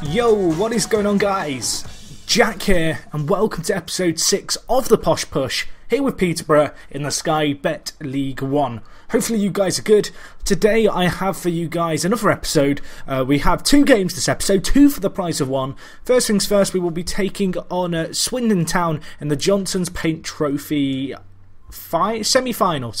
Yo, what is going on, guys? Jack here, and welcome to episode 6 of the Posh Push, here with Peterborough in the Sky Bet League 1. Hopefully you guys are good. Today I have for you guys another episode. We have 2 games this episode, 2 for the price of 1. First things first, we will be taking on Swindon Town in the Johnson's Paint Trophy semi-final.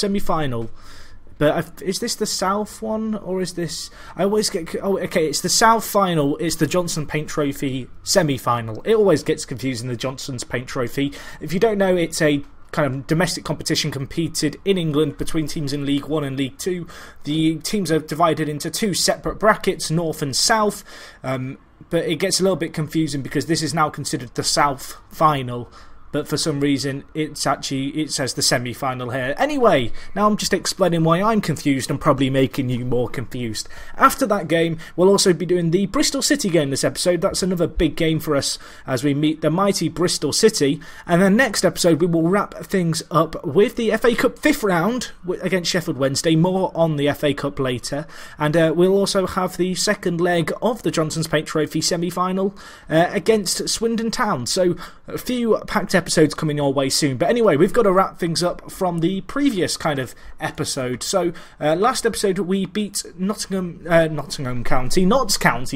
But is this the South one, or is this... I always get... Oh, okay, it's the South final, it's the Johnson Paint Trophy semi-final. It always gets confusing, the Johnson's Paint Trophy. If you don't know, it's a kind of domestic competition competed in England between teams in League 1 and League 2. The teams are divided into 2 separate brackets, North and South. But it gets a little bit confusing because this is now considered the South final. But for some reason, it says the semi-final here. Anyway, now I'm just explaining why I'm confused and probably making you more confused. After that game, we'll also be doing the Bristol City game this episode. That's another big game for us as we meet the mighty Bristol City. And then next episode, we will wrap things up with the FA Cup 5th round against Sheffield Wednesday. More on the FA Cup later. And we'll also have the second leg of the Johnson's Paint Trophy semi-final against Swindon Town. So a few packed episodes coming your way soon. But anyway, we've got to wrap things up from the previous kind of episode. So last episode we beat Notts County,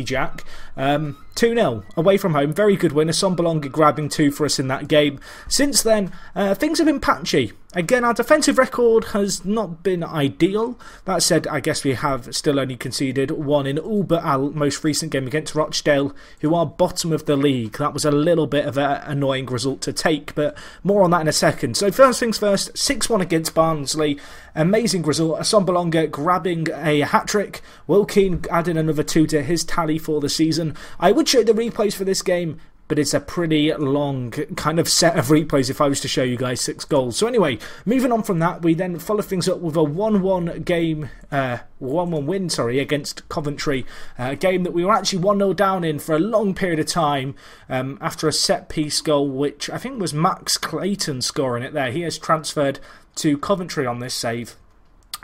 Jack, 2-0 away from home. Very good win. Assombalonga grabbing 2 for us in that game. Since then, things have been patchy. Again, our defensive record has not been ideal. That said, I guess we have still only conceded 1 in all but our most recent game against Rochdale, who are bottom of the league. That was a little bit of an annoying result to take, but more on that in a second. So first things first, 6-1 against Barnsley. Amazing result. Assombalonga grabbing a hat-trick. Wilkeen adding another 2 to his tally for the season. I would show the replays for this game, but it's a pretty long kind of set of replays if I was to show you guys 6 goals. So anyway, moving on from that, we then follow things up with a 1-1 game, 1-1 win, against Coventry. A game that we were actually 1-0 down in for a long period of time after a set-piece goal, which I think was Max Clayton scoring it there. He has transferred to Coventry on this save.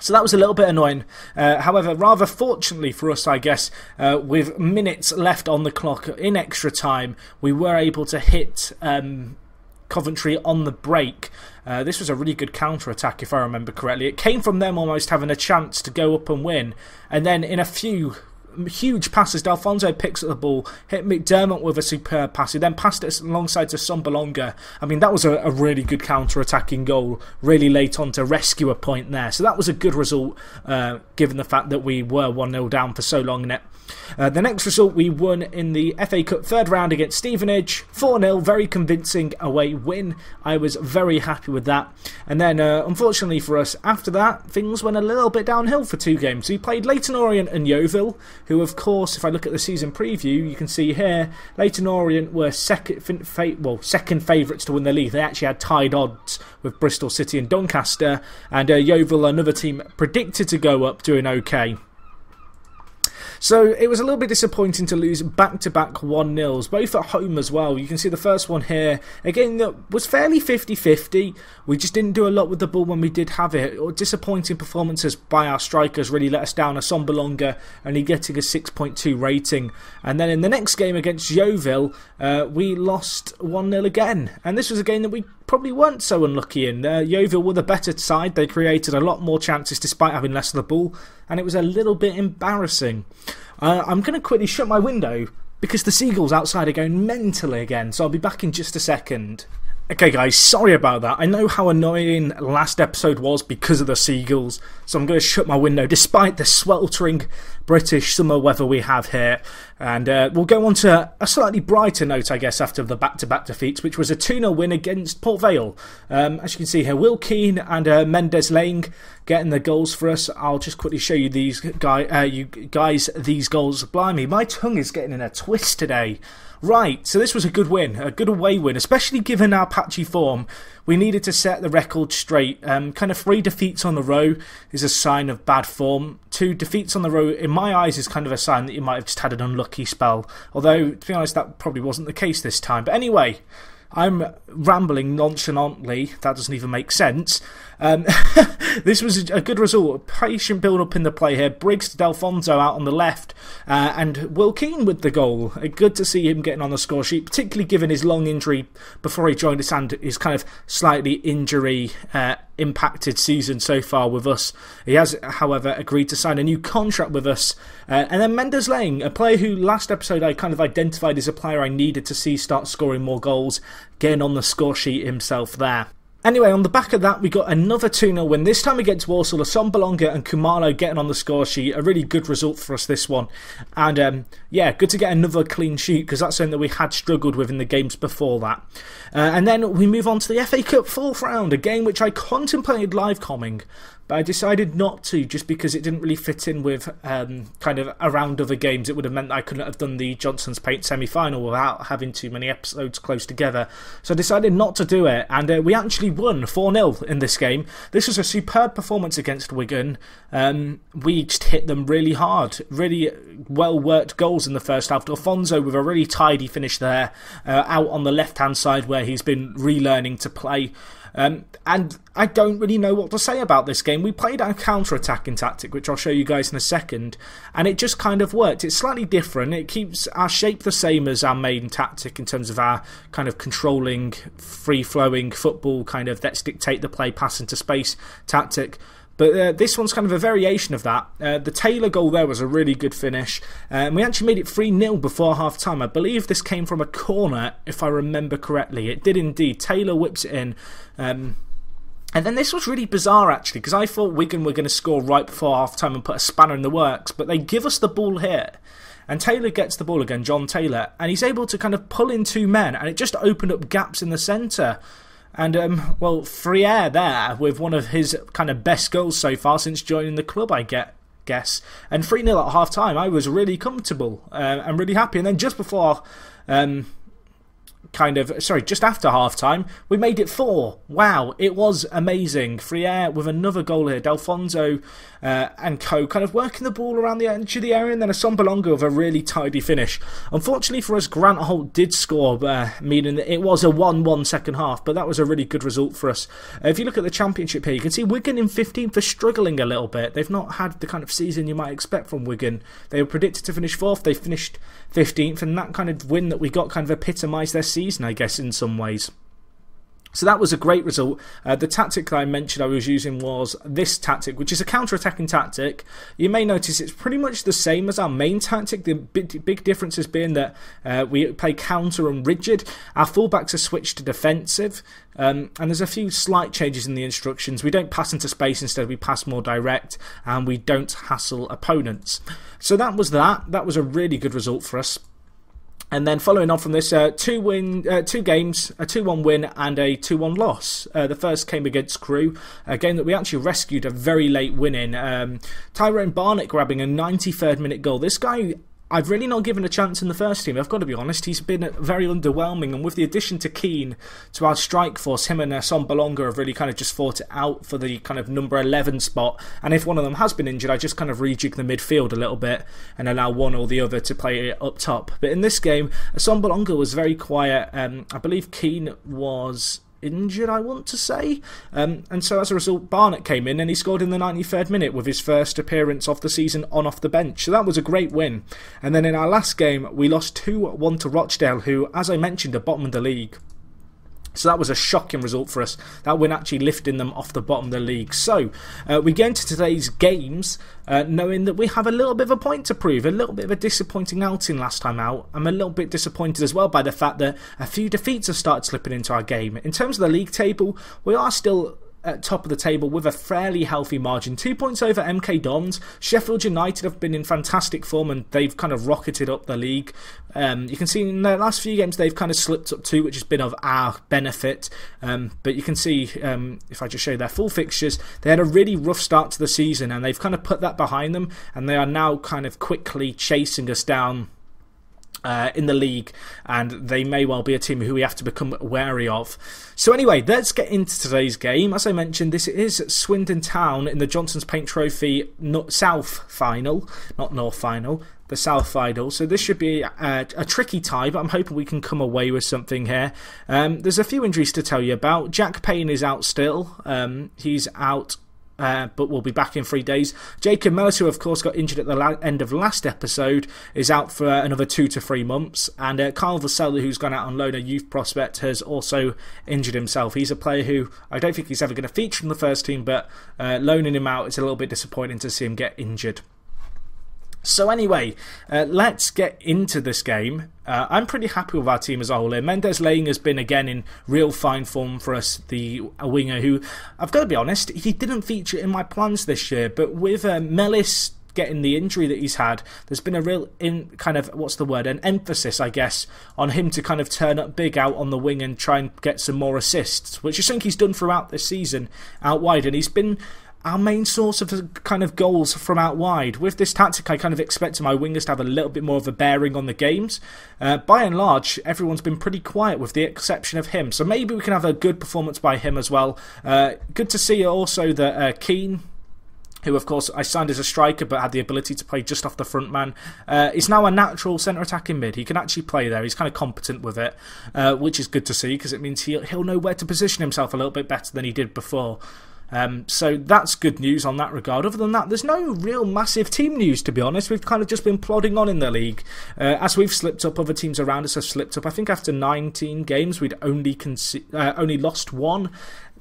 So that was a little bit annoying. However, rather fortunately for us, I guess, with minutes left on the clock in extra time, we were able to hit Coventry on the break. This was a really good counter-attack, if I remember correctly. It came from them almost having a chance to go up and win. And then in a few huge passes, D'Alfonso picks up the ball, hit McDermott with a superb pass. He then passed it alongside to Assombalonga. I mean, that was a really good counter-attacking goal, really late on to rescue a point there. So that was a good result, given the fact that we were 1-0 down for so long in it. The next result, we won in the FA Cup 3rd round against Stevenage, 4-0, very convincing away win. I was very happy with that. And then, unfortunately for us, after that, things went a little bit downhill for 2 games. We played Leyton Orient and Yeovil, who, of course, if I look at the season preview, you can see here, Leyton Orient were second favourites to win the league. They actually had tied odds with Bristol City and Doncaster, and Yeovil, another team predicted to go up, doing okay. So it was a little bit disappointing to lose back-to-back 1-0s, both at home as well. You can see the first one here, again, that was fairly 50-50. We just didn't do a lot with the ball when we did have it. Disappointing performances by our strikers really let us down. Assombalonga only getting a 6.2 rating. And then in the next game against Yeovil, we lost 1-0 again. And this was a game that we probably weren't so unlucky in. Yeovil were the better side. They created a lot more chances despite having less of the ball, and it was a little bit embarrassing. I'm going to quickly shut my window because the seagulls outside are going mentally again, so I'll be back in just a second. Okay guys, sorry about that. I know how annoying last episode was because of the seagulls, so I'm going to shut my window despite the sweltering British summer weather we have here. And we'll go on to a slightly brighter note, I guess, after the back-to-back defeats, which was a 2-0 win against Port Vale. As you can see here, Wilkeen and Mendes Lang getting the goals for us. I'll just quickly show you these guys these goals. Blimey, my tongue is getting in a twist today. Right, so this was a good win, a good away win, especially given our patchy form. We needed to set the record straight. Kind of 3 defeats on the row is a sign of bad form. 2 defeats on the row, in my eyes, is kind of a sign that you might have just had an unlucky spell. Although, to be honest, that probably wasn't the case this time. But anyway, I'm rambling nonchalantly. That doesn't even make sense. This was a good result. A patient build-up in the play here. Briggs to Delfonso out on the left, and Will Keane with the goal. Good to see him getting on the score sheet, particularly given his long injury before he joined us and his kind of slightly injury impacted season so far with us. He has, however, agreed to sign a new contract with us. And then Mendes Lang, a player who last episode I kind of identified as a player I needed to see start scoring more goals, getting on the score sheet himself there. Anyway, on the back of that, we got another 2-0 win. This time against Walsall, Assombalonga and Kumalo getting on the score sheet. A really good result for us, this one. And yeah, good to get another clean sheet, because that's something that we had struggled with in the games before that. And then we move on to the FA Cup 4th round, a game which I contemplated live comming, but I decided not to, just because it didn't really fit in with kind of around other games. It would have meant that I couldn't have done the Johnson's Paint semi-final without having too many episodes close together. So I decided not to do it, and we actually won 4-0 in this game. This was a superb performance against Wigan. We just hit them really hard. Really well-worked goals in the first half. Alfonso with a really tidy finish there, out on the left-hand side where he's been relearning to play. And I don't really know what to say about this game. We played our counter-attacking tactic, which I'll show you guys in a second, and it just kind of worked. It's slightly different. It keeps our shape the same as our main tactic in terms of our kind of controlling, free-flowing football, kind of let's dictate the play, pass into space tactic. But this one's kind of a variation of that. The Taylor goal there was a really good finish. And we actually made it 3-0 before half-time. I believe this came from a corner, if I remember correctly. It did indeed. Taylor whips it in. And then this was really bizarre, actually, because I thought Wigan were going to score right before half-time and put a spanner in the works. But they give us the ball here. And Taylor gets the ball again, John Taylor. And he's able to kind of pull in two men. And it just opened up gaps in the centre. And, well, Freire there with one of his kind of best goals so far since joining the club, I guess. And 3-0 at half-time, I was really comfortable and really happy. And then just before... just after half-time, we made it 4. Wow, it was amazing. Freire with another goal here. Delfonso and co kind of working the ball around the edge of the area, and then Assombalonga with a really tidy finish. Unfortunately for us, Grant Holt did score, meaning that it was a 1-1 second half, but that was a really good result for us. If you look at the Championship here, you can see Wigan in 15th are struggling a little bit. They've not had the kind of season you might expect from Wigan. They were predicted to finish 4th, they finished 15th, and that kind of win that we got kind of epitomised their season, I guess, in some ways. So that was a great result. The tactic that I mentioned I was using was this tactic, which is a counter-attacking tactic. You may notice it's pretty much the same as our main tactic. The big difference has been that we play counter and rigid. Our fullbacks are switched to defensive. And there's a few slight changes in the instructions. We don't pass into space, instead we pass more direct, and we don't hassle opponents. So that was that. That was a really good result for us. And then following on from this, 2 games, a 2-1 win and a 2-1 loss. The first came against Crewe, a game that we actually rescued a very late win in. Tyrone Barnett grabbing a 93rd minute goal. This guy, I've really not given a chance in the first team, I've got to be honest. He's been very underwhelming, and with the addition to Keane to our strike force, him and Assombalonga have really kind of just fought it out for the kind of number 11 spot. And if one of them has been injured, I just kind of rejig the midfield a little bit and allow one or the other to play it up top. But in this game, Assombalonga was very quiet. I believe Keane was injured, I want to say, and so as a result Barnett came in and he scored in the 93rd minute with his first appearance of the season on off the bench, so that was a great win. And then in our last game we lost 2-1 to Rochdale, who, as I mentioned, are bottom of the league. So that was a shocking result for us. That win actually lifting them off the bottom of the league. So we get into today's games knowing that we have a little bit of a point to prove. A little bit of a disappointing outing last time out. I'm a little bit disappointed as well by the fact that a few defeats have started slipping into our game. In terms of the league table, we are still at top of the table with a fairly healthy margin. 2 points over MK Dons. Sheffield United have been in fantastic form and they've kind of rocketed up the league. You can see in the last few games they've kind of slipped up too, which has been of our benefit. But you can see, if I just show their full fixtures, they had a really rough start to the season and they've kind of put that behind them, and they are now kind of quickly chasing us down in the league, and they may well be a team who we have to become wary of. So anyway, let's get into today's game. As I mentioned, this is Swindon Town in the Johnson's Paint Trophy South final, not North final. the South final. So this should be a tricky tie, but I'm hoping we can come away with something here. There's a few injuries to tell you about. Jack Payne is out still. He's out, but will be back in 3 days. Jacob Mellis, who of course got injured at the end of last episode, is out for another 2 to 3 months. And Kyle Vassella, who's gone out on loan, a youth prospect, has also injured himself. He's a player who I don't think he's ever going to feature in the first team, but loaning him out, it's a little bit disappointing to see him get injured. So anyway, let's get into this game. I'm pretty happy with our team as a whole here. Mendes Laying has been again in real fine form for us, the winger who, I've got to be honest, he didn't feature in my plans this year, but with Mellis getting the injury that he's had, there's been a real an emphasis, I guess, on him to kind of turn up big out on the wing and try and get some more assists, which I think he's done throughout this season out wide, and he's been our main source of kind of goals from out wide. With this tactic, I kind of expected my wingers to have a little bit more of a bearing on the games. By and large, everyone's been pretty quiet with the exception of him. So maybe we can have a good performance by him as well. Good to see also that Keane, who of course I signed as a striker but had the ability to play just off the front man, is now a natural centre attacking mid. He can actually play there. He's kind of competent with it, which is good to see because it means he'll know where to position himself a little bit better than he did before. So that's good news on that regard. Other than that, there's no real massive team news, to be honest. We've kind of just been plodding on in the league. As we've slipped up, other teams around us have slipped up. I think after 19 games, we'd only lost 1.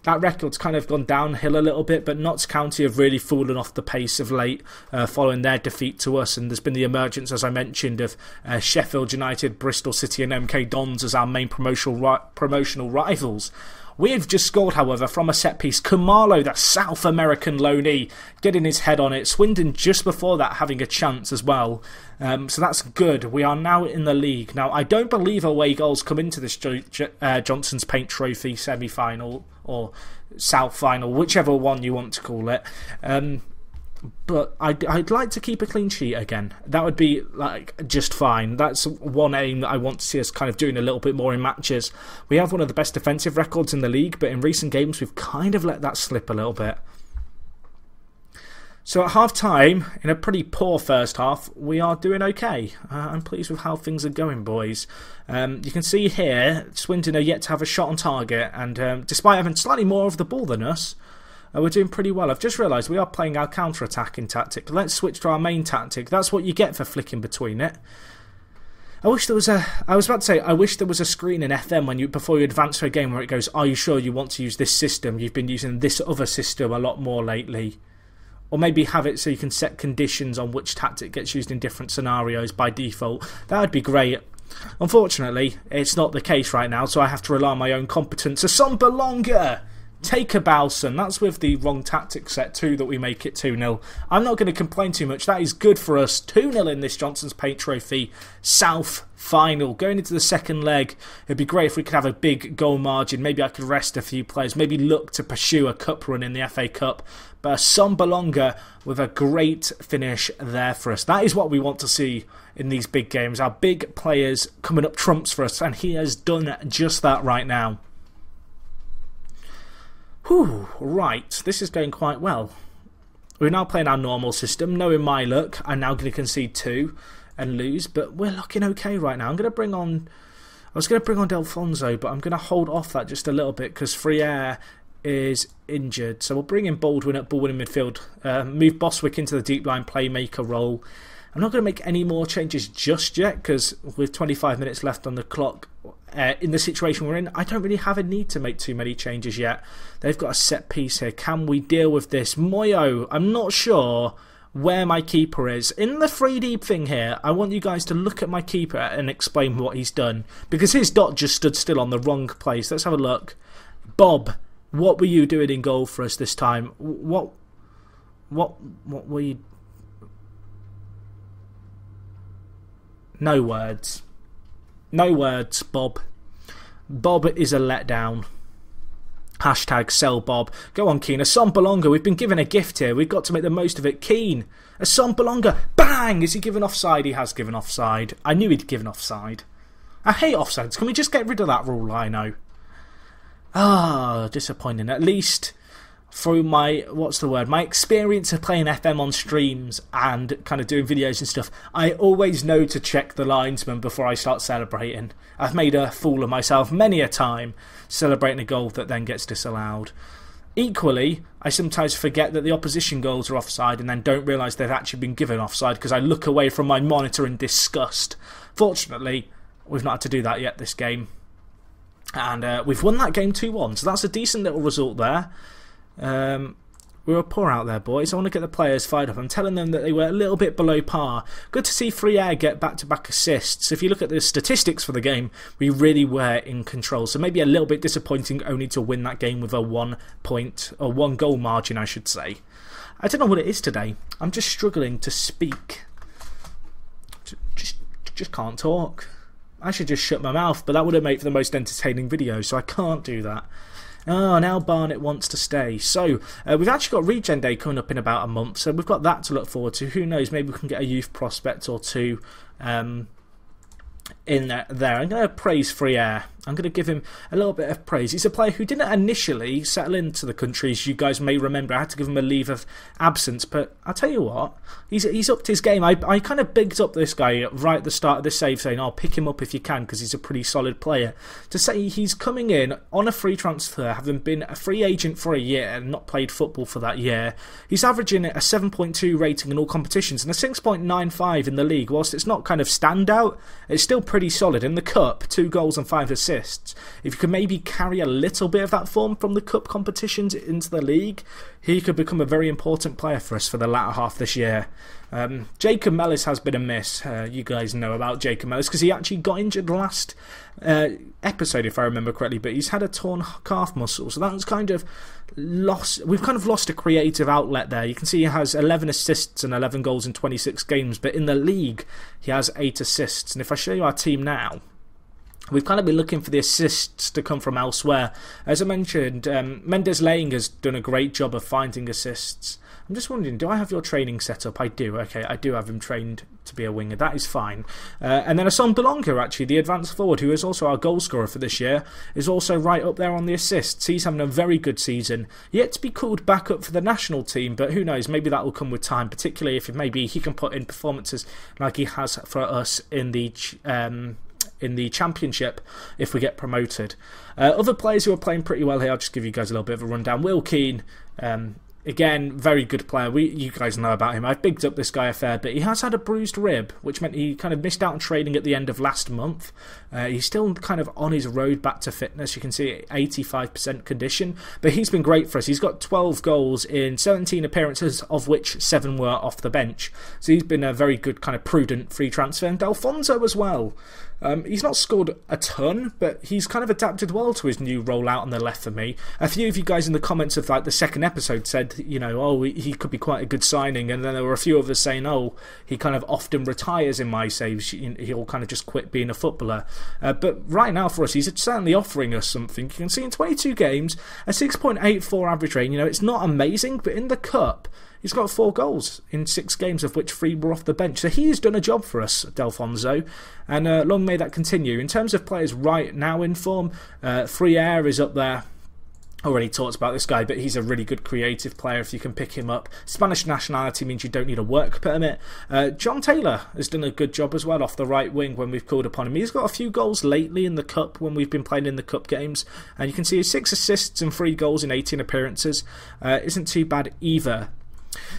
That record's kind of gone downhill a little bit, but Notts County have really fallen off the pace of late following their defeat to us, and there's been the emergence, as I mentioned, of Sheffield United, Bristol City and MK Dons as our main promotional rivals. We've just scored, however, from a set-piece. Kumalo, that South American loanee, getting his head on it. Swindon just before that having a chance as well. So that's good. We are now in the league. Now, I don't believe away goals come into this Johnson's Paint Trophy semi-final or South final, whichever one you want to call it. But I'd like to keep a clean sheet again. That would be just fine. That's one aim that I want to see us kind of doing a little bit more in matches. We have one of the best defensive records in the league, but in recent games we've kind of let that slip a little bit. So at half time, in a pretty poor first half, we are doing okay. I'm pleased with how things are going, boys. You can see here, Swindon are yet to have a shot on target, and despite having slightly more of the ball than us, we're doing pretty well. I've just realised we are playing our counter-attacking tactic. Let's switch to our main tactic. That's what you get for flicking between it. I wish there was a screen in FM before you advance to a game where it goes, are you sure you want to use this system? You've been using this other system a lot more lately. Or maybe have it so you can set conditions on which tactic gets used in different scenarios by default. That would be great. Unfortunately, it's not the case right now, so I have to rely on my own competence. Asomba longer! Take a Balsam. That's with the wrong tactic set too that we make it 2-0. I'm not going to complain too much. That is good for us. 2-0 in this Johnson's Paint Trophy South final. Going into the second leg, it'd be great if we could have a big goal margin. Maybe I could rest a few players. Maybe look to pursue a cup run in the FA Cup. But Asomba longer with a great finish there for us. That is what we want to see in these big games. Our big players coming up trumps for us, and he has done just that right now. Whew, right, this is going quite well. We're now playing our normal system. Knowing my luck, I'm now going to concede 2 and lose, but we're looking okay right now. I was going to bring on Delfonso, but I'm going to hold off that just a little bit because Freire is injured. So we'll bring in Baldwin at ball winning midfield, move Boswick into the deep line playmaker role. I'm not going to make any more changes just yet because with 25 minutes left on the clock, in the situation we're in, I don't really have a need to make too many changes yet. They've got a set piece here. Can we deal with this? Moyo, I'm not sure where my keeper is. In the 3D thing here, I want you guys to look at my keeper and explain what he's done. Because his dot just stood still on the wrong place. Let's have a look. Bob, what were you doing in goal for us this time? What were you... No words. No words, Bob. Bob is a letdown. Hashtag sell Bob. Go on, Keane. Asomba longer. We've been given a gift here. We've got to make the most of it. Keane. Asomba longer. Bang! Is he given offside? He has given offside. I knew he'd given offside. I hate offsides. Can we just get rid of that rule, I know? Ah, disappointing. At least through my, my experience of playing FM on streams and kind of doing videos and stuff, I always know to check the linesman before I start celebrating. I've made a fool of myself many a time celebrating a goal that then gets disallowed. Equally, I sometimes forget that the opposition goals are offside and then don't realise they've actually been given offside because I look away from my monitor in disgust. Fortunately, we've not had to do that yet this game. And we've won that game 2-1, so that's a decent little result there. We were poor out there, boys. I want to get the players fired up. I'm telling them that they were a little bit below par. Good to see Friere get back-to-back assists. If you look at the statistics for the game, we really were in control. So maybe a little bit disappointing only to win that game with a 1 goal margin, I should say. I don't know what it is today. I'm just struggling to speak. Just can't talk. I should just shut my mouth, but that would have made for the most entertaining video, so I can't do that. Oh, now Barnett wants to stay. So, we've actually got Regen Day coming up in about a month, so we've got that to look forward to. Who knows, maybe we can get a youth prospect or two in there. I'm going to praise Friere. I'm going to give him a little bit of praise. He's a player who didn't initially settle into the country, as you guys may remember. I had to give him a leave of absence, but I'll tell you what, he's upped his game. I kind of bigged up this guy right at the start of this save, saying, "Oh, pick him up if you can," because he's a pretty solid player. To say he's coming in on a free transfer, having been a free agent for a year and not played football for that year, he's averaging a 7.2 rating in all competitions and a 6.95 in the league. Whilst it's not kind of standout, it's still pretty solid. In the cup, 2 goals and 5 assists. If you could maybe carry a little bit of that form from the cup competitions into the league, he could become a very important player for us for the latter half this year. Jacob Mellis has been a miss. You guys know about Jacob Mellis because he actually got injured last episode, if I remember correctly, but he's had a torn calf muscle, so that's kind of lost. We've kind of lost a creative outlet there. You can see he has 11 assists and 11 goals in 26 games, but in the league he has 8 assists. And if I show you our team now, we've kind of been looking for the assists to come from elsewhere. As I mentioned, Mendes Laying has done a great job of finding assists. I'm just wondering, do I have your training set up? I do. Okay, I do have him trained to be a winger. That is fine. And then Ason Belonga, actually, the advanced forward, who is also our goal scorer for this year, is also right up there on the assists. He's having a very good season. Yet to be called back up for the national team, but who knows, maybe that will come with time, particularly if maybe he can put in performances like he has for us in the Championship if we get promoted. Other players who are playing pretty well here, I'll just give you guys a little bit of a rundown. Will Keane, again, very good player. You guys know about him. I've bigged up this guy a fair bit. He has had a bruised rib, which meant he kind of missed out on training at the end of last month. He's still kind of on his road back to fitness. You can see 85% condition, but he's been great for us. He's got 12 goals in 17 appearances, of which 7 were off the bench. So he's been a very good kind of prudent free transfer. And Delfonso as well. He's not scored a ton, but he's kind of adapted well to his new role out on the left for me. A few of you guys in the comments of like the second episode said, you know, oh, he could be quite a good signing, and then there were a few of us saying, oh, he kind of often retires in my saves. He'll kind of just quit being a footballer. But right now for us, he's certainly offering us something. You can see in 22 games, a 6.84 average rating. You know, it's not amazing, but in the cup, he's got 4 goals in 6 games, of which 3 were off the bench. So he's done a job for us, Delfonso, and long may that continue. In terms of players right now in form, Friere is up there. Already talked about this guy, but he's a really good creative player if you can pick him up. Spanish nationality means you don't need a work permit. John Taylor has done a good job as well off the right wing when we've called upon him. He's got a few goals lately in the cup when we've been playing in the cup games, and you can see his 6 assists and 3 goals in 18 appearances. Isn't too bad either.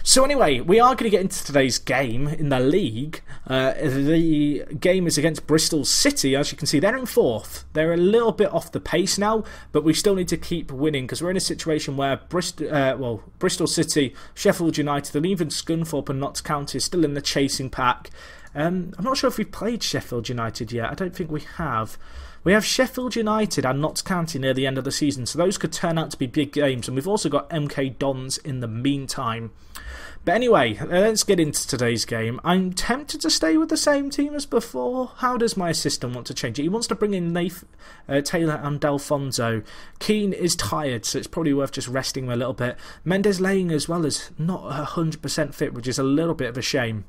So anyway, we are going to get into today's game in the league. The game is against Bristol City. As you can see, they're in 4th. They're a little bit off the pace now, but we still need to keep winning because we're in a situation where Bristol City, Sheffield United, and even Scunthorpe and Notts County is still in the chasing pack. I'm not sure if we've played Sheffield United yet. I don't think we have. We have Sheffield United and Notts County near the end of the season, so those could turn out to be big games. And we've also got MK Dons in the meantime. But anyway, let's get into today's game. I'm tempted to stay with the same team as before. How does my assistant want to change it? He wants to bring in Taylor and Delfonso. Keane is tired, so it's probably worth just resting him a little bit. Mendes Laying as well is not 100% fit, which is a little bit of a shame.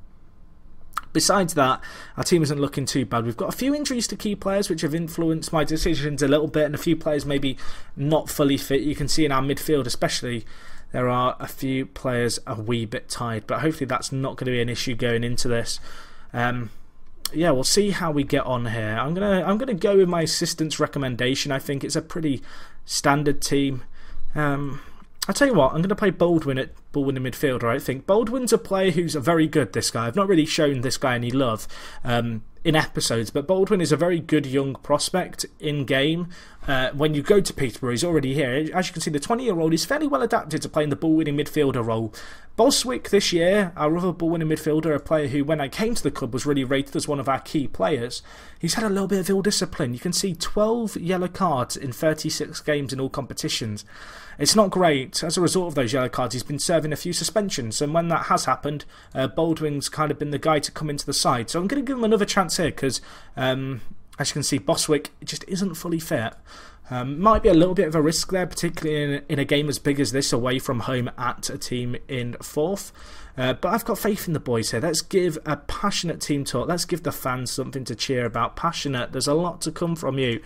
Besides that, our team isn't looking too bad. We've got a few injuries to key players which have influenced my decisions a little bit, and a few players maybe not fully fit. You can see in our midfield especially, there are a few players a wee bit tired, but hopefully that's not going to be an issue going into this. Yeah, we'll see how we get on here. I'm gonna go with my assistant's recommendation. I think it's a pretty standard team. I'll tell you what, I'm going to play Baldwin in midfielder. I think Baldwin's a player who's very good, this guy. I've not really shown this guy any love in episodes, but Baldwin is a very good young prospect in game. When you go to Peterborough, he's already here. As you can see, the 20-year-old is fairly well adapted to playing the ball-winning midfielder role. Boswick this year, our other ball-winning midfielder, a player who, when I came to the club, was really rated as one of our key players. He's had a little bit of ill-discipline. You can see 12 yellow cards in 36 games in all competitions. It's not great. As a result of those yellow cards, he's been serving a few suspensions, and when that has happened, Baldwin's kind of been the guy to come into the side. So I'm going to give him another chance here because, as you can see, Boswick just isn't fully fit. Might be a little bit of a risk there, particularly in a game as big as this, away from home at a team in 4th. But I've got faith in the boys here. Let's give a passionate team talk. Let's give the fans something to cheer about. Passionate. There's a lot to come from you.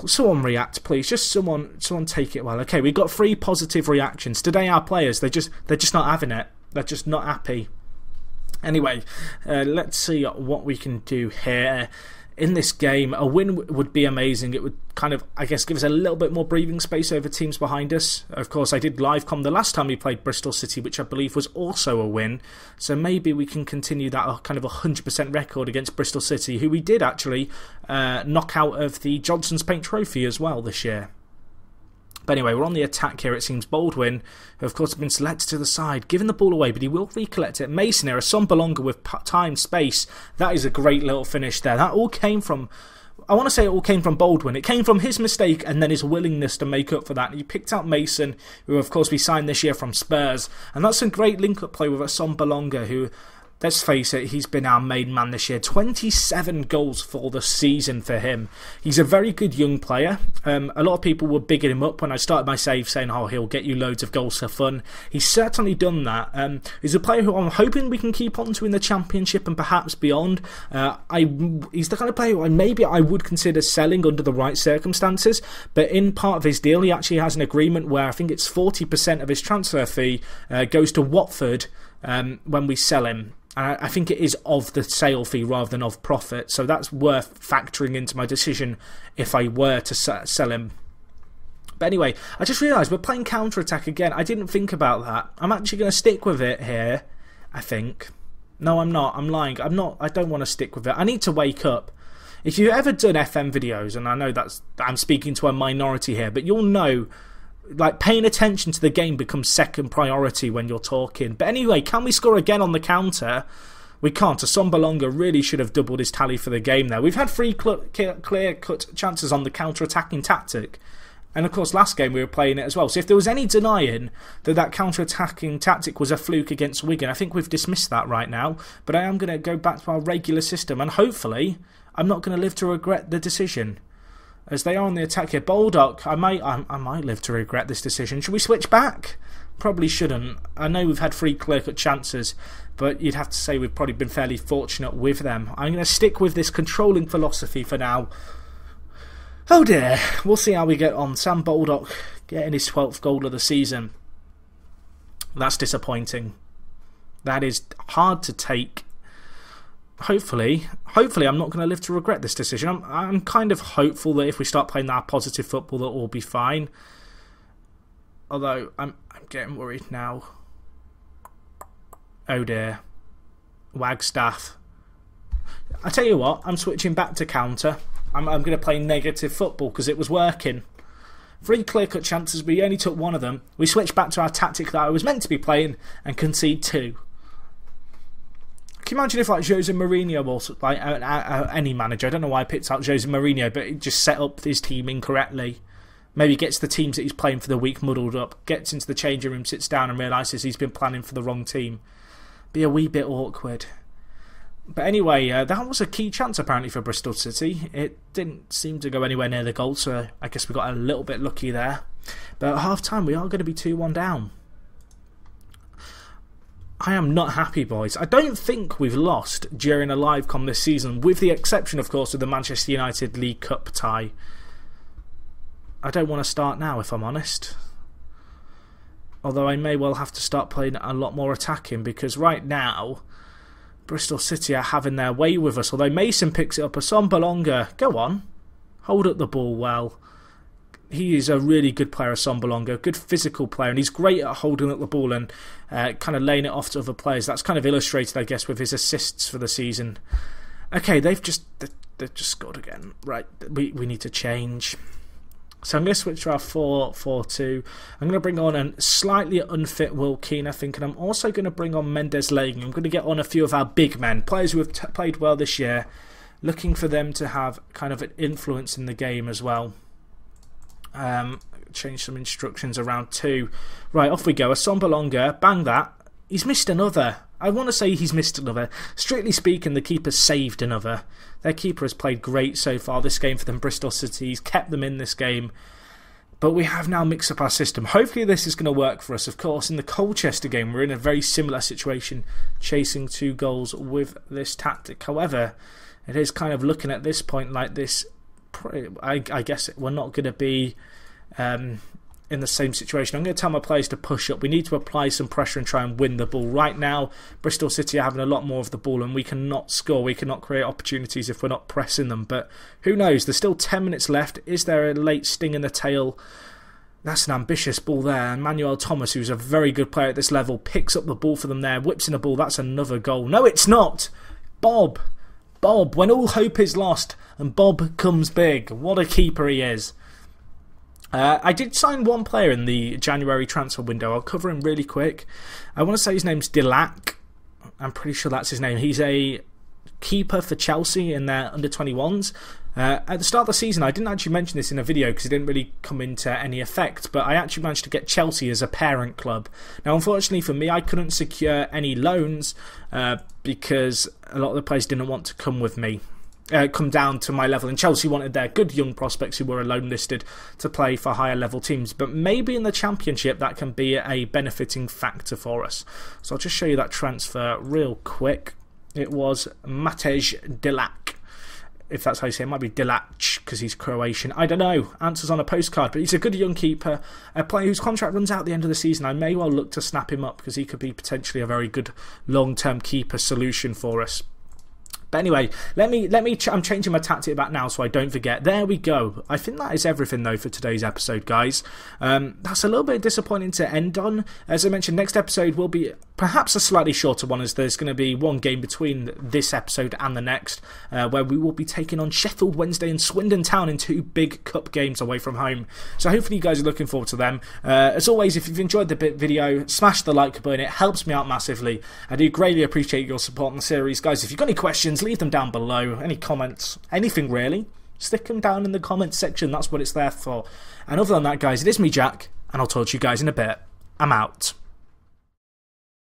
Someone react, please. Just someone take it well. Okay, we've got 3 positive reactions. Today our players, they're just not having it. They're just not happy. Anyway, let's see what we can do here. In this game, a win would be amazing. It would kind of, I guess, give us a little bit more breathing space over teams behind us. Of course, I did live com the last time we played Bristol City, which I believe was also a win. So maybe we can continue that kind of 100% record against Bristol City, who we did actually knock out of the Johnson's Paint Trophy as well this year. But anyway, we're on the attack here. It seems Baldwin, who of course has been selected to the side, giving the ball away, but he will recollect it. Mason here, a Sombalonga with time, space. That is a great little finish there. That all came from, I want to say it all came from Baldwin. It came from his mistake and then his willingness to make up for that. He picked out Mason, who of course we signed this year from Spurs. And that's a great link-up play with a Sombalonga, who, let's face it, he's been our main man this year. 27 goals for the season for him. He's a very good young player. A lot of people were bigging him up when I started my save, saying, oh, he'll get you loads of goals for fun. He's certainly done that. He's a player who I'm hoping we can keep on to in the Championship and perhaps beyond. He's the kind of player who maybe I would consider selling under the right circumstances, but in part of his deal, he actually has an agreement where I think it's 40% of his transfer fee goes to Watford when we sell him. I think it is of the sale fee rather than of profit, so that's worth factoring into my decision if I were to sell him. But anyway, I just realised we're playing counter-attack again. I didn't think about that. I'm actually going to stick with it here, I think. No, I'm not. I'm lying. I don't want to stick with it. I need to wake up. If you've ever done FM videos, and I know I'm speaking to a minority here, but you'll know, like, paying attention to the game becomes second priority when you're talking. But anyway, can we score again on the counter? We can't. Sombalonga really should have doubled his tally for the game there. We've had 3 clear-cut chances on the counter-attacking tactic. And of course, last game we were playing it as well. So if there was any denying that counter-attacking tactic was a fluke against Wigan, I think we've dismissed that right now. But I am going to go back to our regular system. And hopefully, I'm not going to live to regret the decision. As they are on the attack here, Baldock, I might live to regret this decision. Should we switch back? Probably shouldn't. I know we've had 3 clear-cut chances, but you'd have to say we've probably been fairly fortunate with them. I'm going to stick with this controlling philosophy for now. Oh dear, we'll see how we get on. Sam Baldock getting his 12th goal of the season. That's disappointing. That is hard to take. Hopefully I'm not going to live to regret this decision. I'm kind of hopeful that if we start playing that positive football, that will be fine. Although I'm getting worried now. Oh dear, Wagstaff. I tell you what, I'm switching back to counter. I'm going to play negative football because it was working. 3 clear-cut chances, we only took 1 of them. We switched back to our tactic that I was meant to be playing and concede 2. Can you imagine if, like, Jose Mourinho or like any manager, I don't know why I picked out Jose Mourinho, but he just set up his team incorrectly. Maybe gets the teams that he's playing for the week muddled up, gets into the changing room, sits down and realises he's been planning for the wrong team. Be a wee bit awkward. But anyway, that was a key chance apparently for Bristol City. It didn't seem to go anywhere near the goal, so I guess we got a little bit lucky there. But at half-time, we are going to be 2-1 down. I am not happy, boys. I don't think we've lost during a live com this season, with the exception, of course, of the Manchester United League Cup tie. I don't want to start now, if I'm honest. Although I may well have to start playing a lot more attacking, because right now Bristol City are having their way with us. Although Mason picks it up, Assombalonga, go on, hold up the ball well. He is a really good player, Assombalonga, good physical player, and he's great at holding up the ball and kind of laying it off to other players. That's kind of illustrated, I guess, with his assists for the season. Okay, they've just scored again. Right, we need to change. So I'm going to switch to our 4-4-2. I'm going to bring on a slightly unfit Will Keane, I think, and I'm also going to bring on Mendes Lagan. I'm going to get on a few of our big men, players who have played well this year, looking for them to have kind of an influence in the game as well. Change some instructions around too. Right, off we go. Assombalonga, bang that. He's missed another. I want to say he's missed another. Strictly speaking, the keeper saved another. Their keeper has played great so far this game for them, Bristol City. He's kept them in this game. But we have now mixed up our system. Hopefully this is going to work for us. Of course, in the Colchester game, we're in a very similar situation, chasing 2 goals with this tactic. However, it is kind of looking at this point like this. I guess we're not going to be in the same situation. I'm going to tell my players to push up. We need to apply some pressure and try and win the ball. Right now, Bristol City are having a lot more of the ball and we cannot score. We cannot create opportunities if we're not pressing them. But who knows? There's still 10 minutes left. Is there a late sting in the tail? That's an ambitious ball there. And Manuel Thomas, who's a very good player at this level, picks up the ball for them there, whips in a ball. That's another goal. No, it's not. Bob, when all hope is lost and Bob comes big. What a keeper he is. I did sign one player in the January transfer window. I'll cover him really quick. I want to say his name's Delac. I'm pretty sure that's his name. He's a keeper for Chelsea in their under-21s. At the start of the season, I didn't actually mention this in a video because it didn't really come into any effect, but I actually managed to get Chelsea as a parent club. Now, unfortunately for me, I couldn't secure any loans because a lot of the players didn't want to come with me. Come down to my level, and Chelsea wanted their good young prospects who were alone listed to play for higher level teams, but maybe in the Championship that can be a benefiting factor for us. So I'll just show you that transfer real quick. It was Matej Delac, if that's how you say it. It might be Delac because he's Croatian. I don't know. Answers on a postcard, but he's a good young keeper, a player whose contract runs out at the end of the season. I may well look to snap him up because he could be potentially a very good long-term keeper solution for us. But anyway, I'm changing my tactic back now so I don't forget. There we go. I think that is everything though for today's episode, guys. That's a little bit disappointing to end on. As I mentioned, next episode will be perhaps a slightly shorter one, as there's going to be one game between this episode and the next, where we will be taking on Sheffield Wednesday and Swindon Town in 2 big cup games away from home. So hopefully you guys are looking forward to them. As always, if you've enjoyed the video, smash the like button. It helps me out massively. I do greatly appreciate your support on the series. Guys, if you've got any questions, leave them down below. Any comments, anything really, stick them down in the comments section. That's what it's there for. And other than that, guys, it is me, Jack, and I'll talk to you guys in a bit. I'm out.